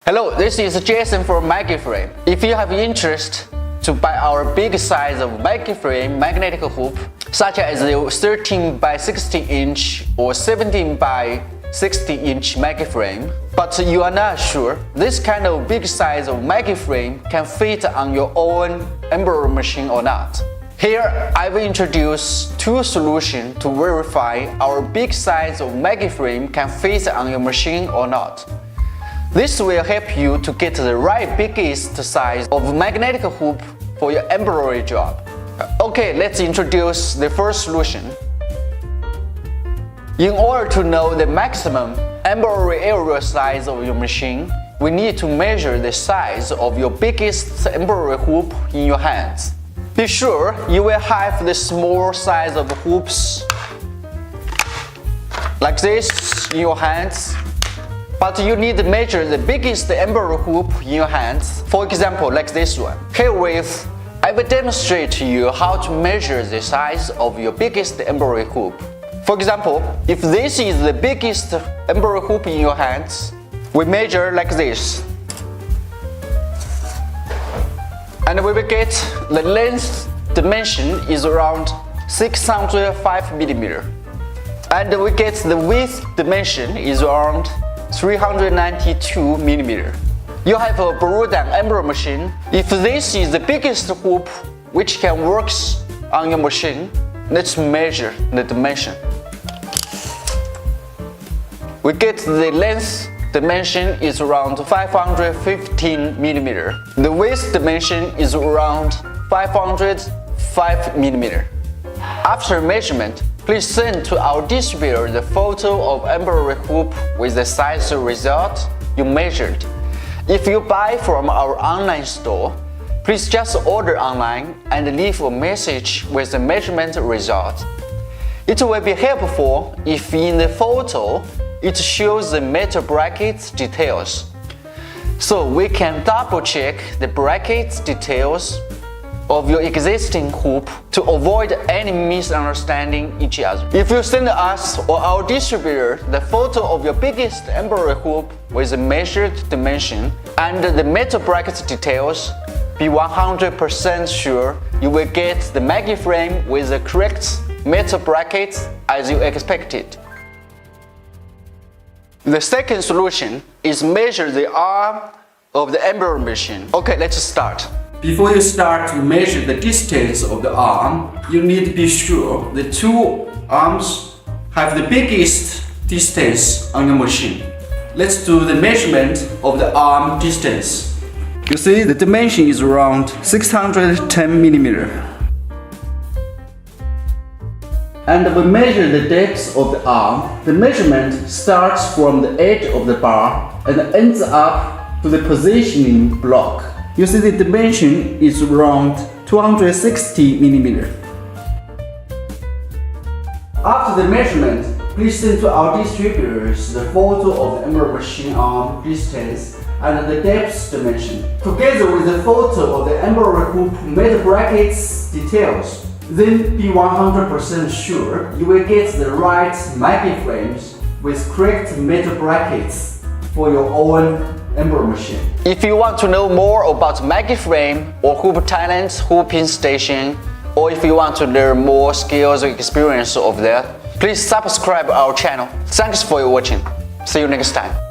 Hello, this is Jason from MaggieFrame. If you have interest to buy our big size of MaggieFrame magnetic hoop, such as the 13 by 16 inch or 17 by 60 inch MaggieFrame, but you are not sure this kind of big size of MaggieFrame can fit on your own embroidery machine or not. Here, I will introduce two solutions to verify our big size of MaggieFrame can fit on your machine or not. This will help you to get the right biggest size of magnetic hoop for your embroidery job. Okay, let's introduce the first solution. In order to know the maximum embroidery area size of your machine, we need to measure the size of your biggest embroidery hoop in your hands. Be sure you will have the small size of hoops like this in your hands, but you need to measure the biggest embroidery hoop in your hands. For example, like this one. Herewith, I will demonstrate to you how to measure the size of your biggest embroidery hoop. For example, if this is the biggest embroidery hoop in your hands, we measure like this. And we will get the length dimension is around 605 mm. And we get the width dimension is around 392 mm. You have a Embroidery embroidery machine. If this is the biggest hoop which can work on your machine, let's measure the dimension. We get the length dimension is around 515 mm. The width dimension is around 505 mm. After measurement, please send to our distributor the photo of embroidery hoop with the size result you measured. If you buy from our online store, please just order online and leave a message with the measurement result. It will be helpful if in the photo it shows the metal bracket details, so we can double check the bracket details of your existing hoop to avoid any misunderstanding each other. If you send us or our distributor the photo of your biggest embroidery hoop with the measured dimension and the metal bracket details, be 100% sure you will get the MaggieFrame with the correct metal brackets as you expected. The second solution is measure the arm of the embroidery machine. Okay, let's start. Before you start to measure the distance of the arm, you need to be sure the two arms have the biggest distance on your machine. Let's do the measurement of the arm distance. You see the dimension is around 610 mm. And we measure the depth of the arm. The measurement starts from the edge of the bar and ends up to the positioning block. You see the dimension is around 260 mm. After the measurement, please send to our distributors the photo of the embroidery machine arm distance and the depth dimension, together with the photo of the embroidery hoop metal brackets details. Then be 100% sure you will get the right MaggieFrames with correct metal brackets for your own embroidery machine. If you want to know more about MaggieFrame or Hoop Talent Hooping Station, or if you want to learn more skills or experience of that, please subscribe our channel. Thanks for watching. See you next time.